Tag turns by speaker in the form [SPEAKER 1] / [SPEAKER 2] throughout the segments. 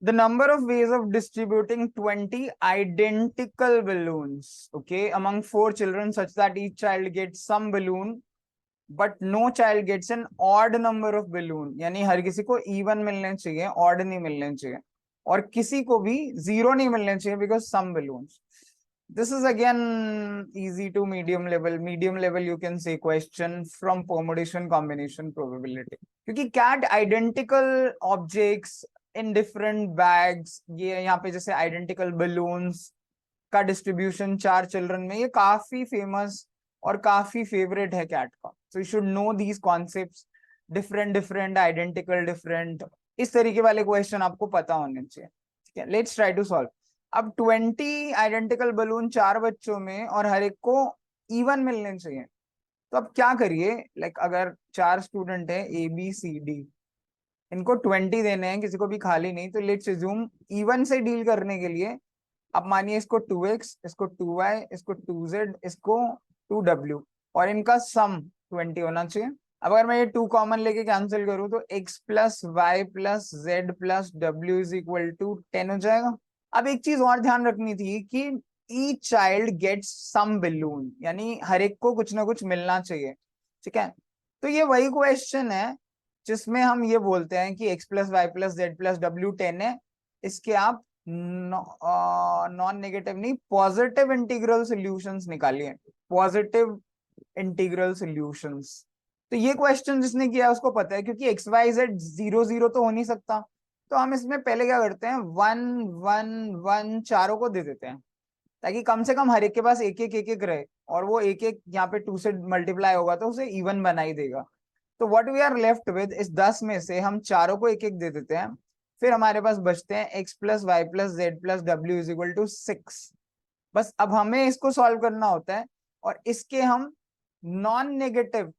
[SPEAKER 1] The number of ways of distributing 20 identical balloons, okay, among 4 children such that each child gets some balloon but no child gets an odd number of balloon. यानी हर किसी को even मिलने चाहिए, odd नहीं मिलने चाहिए, और किसी को भी zero नहीं मिलने चाहिए because some balloons. This is again easy to medium level. Medium level you can say question from permutation combination probability. क्योंकि cat identical objects in different bags, ये यहाँ पे जैसे identical balloons का डिस्ट्रीब्यूशन 4 चिल्ड्रन में, ये काफी फेमस और काफी फेवरेट है कैट का. So you should know these concepts. Different different, identical different, इस तरीके वाले क्वेश्चन आपको पता होने चाहिए. ठीक है, लेट्स ट्राई टू सॉल्व. अब 20 आइडेंटिकल बलून 4 बच्चों में और हर एक को इवन मिलने चाहिए. तो अब क्या करिए, लाइक अगर 4 स्टूडेंट है ABCD, इनको 20 देने हैं, किसी को भी खाली नहीं, तो लेट्स अज्यूम इवन से डील करने के लिए अब मानिए इसको 2x, इसको 2y, इसको 2z, इसको 2w, और इनका सम 20 होना चाहिए. अब अगर मैं ये 2 कॉमन लेके कैंसिल करूं तो x plus Y plus Z plus W is equal to 10 हो जाएगा. अब एक चीज और ध्यान रखनी थी कि each child gets some balloon, यानी हर एक को कुछ ना कुछ मिलना चाहिए. ठीक है, तो ये वही क्वेश्चन है जिसमें हम ये बोलते हैं कि x plus Y plus Z plus W 10 है, इसके आप नॉन नेगेटिव नहीं, पॉजिटिव इंटीग्रल सॉल्यूशंस निकालिए. Positive integral solutions. तो ये क्वेश्चन जिसने किया उसको पता है, क्योंकि एक्स वाई जेड 0 0 तो हो नहीं सकता. तो हम इसमें पहले क्या करते हैं, 1 1 1 चारों को दे देते हैं, ताकि कम से कम हर एक के पास एक एक एक एक रहे, और वो एक एक यहाँ पे 2 से मल्टीप्लाई होगा तो उसे इवन बना ही देगा. तो what we are left with, इस 10 में से हम चारों को एक एक दे देते हैं. फिर हमारे पास बचते हैं x plus Y plus Z plus W is equal to 6. बस अब हमें इसको सॉल्व करना होता है, और इसके हम नॉन नेगेटिव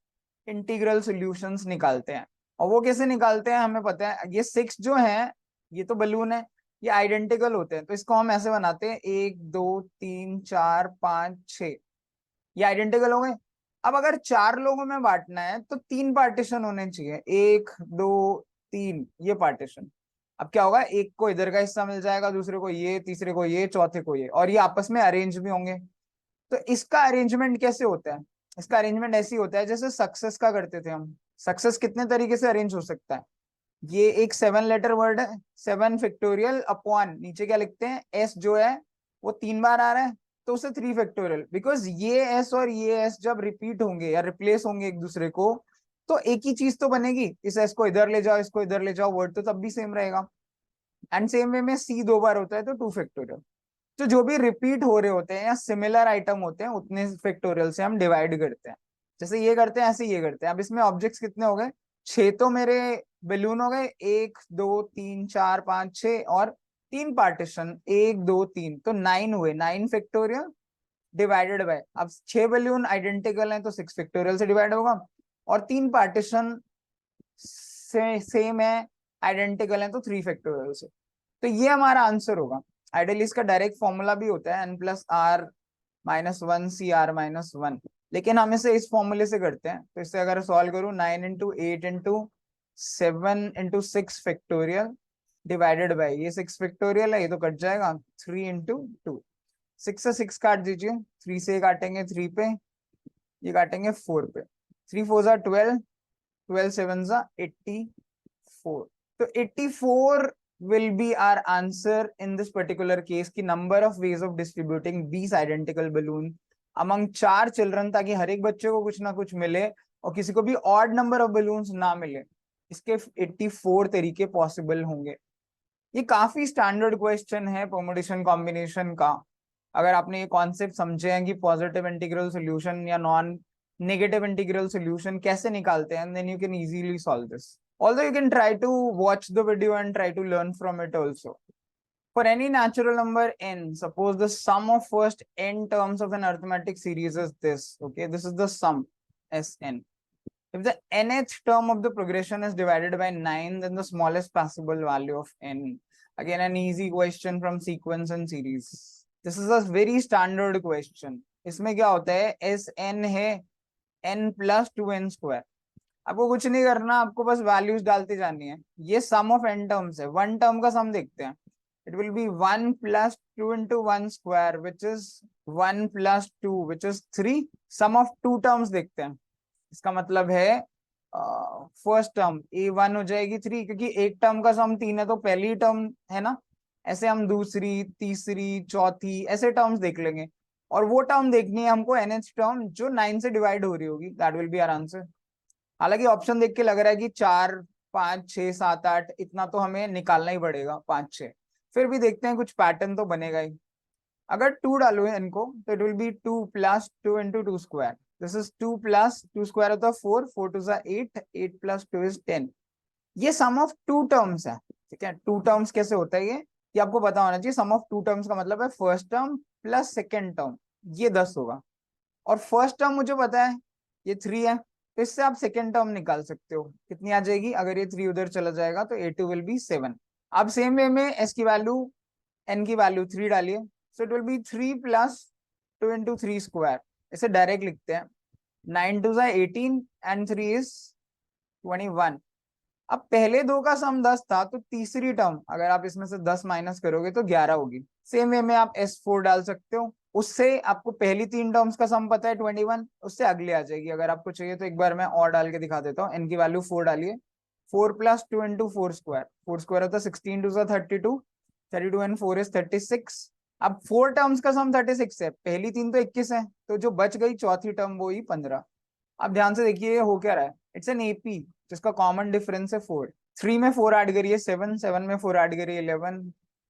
[SPEAKER 1] इंटीग्रल सॉल्यूशंस निकालते हैं. और वो कैसे निकालते हैं हमें पता है. ये 6 जो है, ये तो बलून है, ये आइडेंटिकल होते हैं, तो इसको हम ऐसे बनाते हैं 1 2 3 4 5 6, ये आइडेंटिकल हो गए. अब अगर 4 लोगों में बांटना है तो 3 पार्टीशन होने चाहिए, 1 2 3, ये पार्टीशन. अब क्या होगा, एक को इधर का हिस्सा मिल जाएगा, दूसरे को ये, तीसरे को ये, चौथे को ये, और ये आपस में अरेंज भी होंगे. तो इसका अरेंजमेंट कैसे होता है, इसका अरेंजमेंट ऐसे ही होता है जैसे सक्सेस का करते थे हम. सक्सेस कितने तरीके से अरेंज हो सकता है, ये एक 7 लेटर वर्ड है, 7 फैक्टोरियल अपॉन नीचे क्या लिखते हैं, एस जो है वो 3 बार आ रहा है, तो उसे 3 फैक्टोरियल. बिकॉज ये एस और ये एस जब रिपीट होंगे या रिप्लेस होंगे एक दूसरे को, तो एक ही चीज तो बनेगी. इस एस को इधर ले जाओ, इसको इधर ले जाओ, वर्ड तो तब भी सेम रहेगा. एंड सेम वे में सी 2 बार होता है तो 2 फैक्टोरियल. तो जो भी रिपीट हो रहे होते हैं या सिमिलर आइटम होते हैं, उतने फैक्टोरियल से हम डिवाइड करते हैं. जैसे ये करते हैं ऐसे ये करते हैं. अब इसमें ऑब्जेक्ट्स कितने हो गए, 6 तो मेरे बलून हो गए, 1 2 3 4 5 6, और 3 पार्टीशन 1 2 3, तो 9 हुए, 9 फैक्टोरियल डिवाइडेड बाय. अब 6 बलून आइडेंटिकल हैं तो 6 फैक्टोरियल से डिवाइड होगा, और 3 पार्टीशन सेम है, आइडेंटिकल है, तो 3 फैक्टोरियल से. तो ये हमारा आंसर होगा. आइडियली इसका डायरेक्ट फॉर्मूला भी होता है N plus R minus 1 C R minus 1, लेकिन हम इसे इस फॉर्मूले से करते हैं. तो इससे अगर सॉल्व करूं, 9 into 8 into 7 into 6 factorial divided by, ये 6 फैक्टोरियल है, ये तो कट जाएगा, 3 इंटू 2, 6 से 6 काट दीजिए, 3 से काटेंगे 3 पे, ये काटेंगे 4 पे, 3 4 जा 12, 12 7 जा 84. तो 84 will be our answer in this particular case की number of ways of distributing these identical balloon among 4 children, ताकि हर एक बच्चे को कुछ ना कुछ मिले और किसी को भी odd number of balloons ना मिले. इसके 84 तरीके पॉसिबल होंगे. ये काफी स्टैंडर्ड क्वेश्चन है परमुटेशन कॉम्बिनेशन का. अगर आपने ये कॉन्सेप्ट समझे हैं कि पॉजिटिव इंटीग्रल सॉल्यूशन या नॉन नेगेटिव इंटीग्रल सॉल्यूशन कैसे निकालते हैं, then you can easily solve this. Although you can try to watch the video and try to learn from it also. For any natural number n, suppose the sum of first n terms of an arithmetic series is this. Okay, this is the sum Sn. If the nth term of the progression is divided by 9, then the smallest possible value of n. Again, an easy question from sequence and series. This is a very standard question. इसमें क्या होता है, Sn है n plus 2n square. आपको कुछ नहीं करना, आपको बस वैल्यूज डालते जानी है। ये सम ऑफ एन टर्म्स है, वन टर्म का सम देखते हैं। It will be 1 + 2 × 1² which is 1 + 2 which is 3। Sum of two terms देखते हैं। इसका मतलब है फर्स्ट टर्म A1 हो जाएगी 3, क्योंकि एक टर्म का सम 3 है तो पहली टर्म है ना। ऐसे हम दूसरी, तीसरी, चौथी ऐसे टर्म्स देख लेंगे। और वो टर्म देखनी है हमको nth टर्म जो 9 से डिवाइड हो रही होगी, that will be our answer. हालांकि ऑप्शन देख के लग रहा है कि 4, 5, 6, 7, 8 इतना तो हमें निकालना ही पड़ेगा, 5, 6। फिर भी देखते हैं, कुछ पैटर्न तो बनेगा ही। अगर 2 डालो है इनको तो it will B 2 + 2 × 2²। This is 2 + 2² होता है 4, 4 × 2 = 8, 8 + 2 = 10। ये सम ऑफ टू टर्म्स है। ठीक है, टू टर्म्स कैसे होता है ये आपको पता होना चाहिए। सम ऑफ टू टर्म्स का मतलब है first term plus second term, ये 10 होगा। और फर्स्ट टर्म मुझे पता है ये 3 है, तो इससे आप सेकेंड टर्म निकाल सकते हो। कितनी आ जाएगी, अगर ये 3 उधर चला जाएगा तो A2 विल बी 7। अब सेम वे में एस की वैल्यू, एन की वैल्यू 3 डालिए, सो इट विल बी 3 + 2 × 3²। इसे डायरेक्ट लिखते हैं। 9 × 2 = 18 एंड 3 इज 21। अब पहले दो का सम 10 था, तो तीसरी टर्म अगर आप इसमें से 10 माइनस करोगे तो 11 होगी। सेम वे में आप S4 डाल सकते हो, उससे आपको पहली 3 टर्म्स का सम पता है 21, उससे अगले आ जाएगी। अगर आपको चाहिए तो एक बार मैं और डाल के दिखा देता हूँ। एन की वैल्यू 4 डालिए, 4 + 2 × 4²। 4² होता है 16 × 2 = 32, 32 एंड 4 इज 36। अब 4 टर्म्स का सम 36 है, पहली 3 तो 21 है, तो जो बच गई चौथी टर्म वो ही 15। अब ध्यान से देखिए हो क्या रहा है, इट्स एन एपी जिसका कॉमन डिफरेंस है 4। 3 में 4 ऐड करिए 7, 7 में 4 ऐड करिए 11,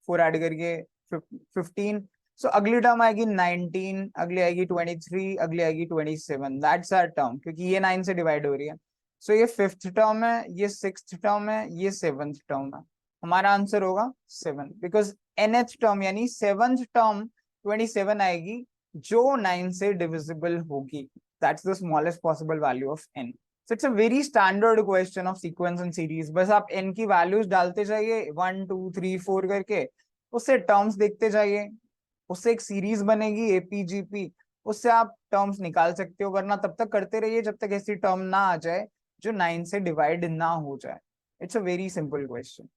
[SPEAKER 1] 4 ऐड करिए 15। सो अगली टर्म आएगी 19, अगली आएगी 23, अगली आएगी 27। दैट्स आवर टर्म, क्योंकि ये 9 से डिवाइड हो रही है। सो ये फिफ्थ टर्म है, ये सिक्स्थ टर्म है, ये सेवंथ टर्म है। हमारा आंसर होगा 7, बिकॉज nth टर्म यानी सेवंथ टर्म 27 आएगी जो 9 से डिविजिबल होगी। That's the smallest possible value of n. So it's a very standard question of sequence and series. बस आप n की वैल्यूज डालते जाइए 1, 2, 3, 4 करके, उससे टर्म्स देखते जाइए, उससे एक सीरीज बनेगी एपीजीपी, उससे आप टर्म्स निकाल सकते हो। वरना तब तक करते रहिए जब तक ऐसी टर्म ना आ जाए जो 9 से डिवाइड ना हो जाए। It's a very simple question.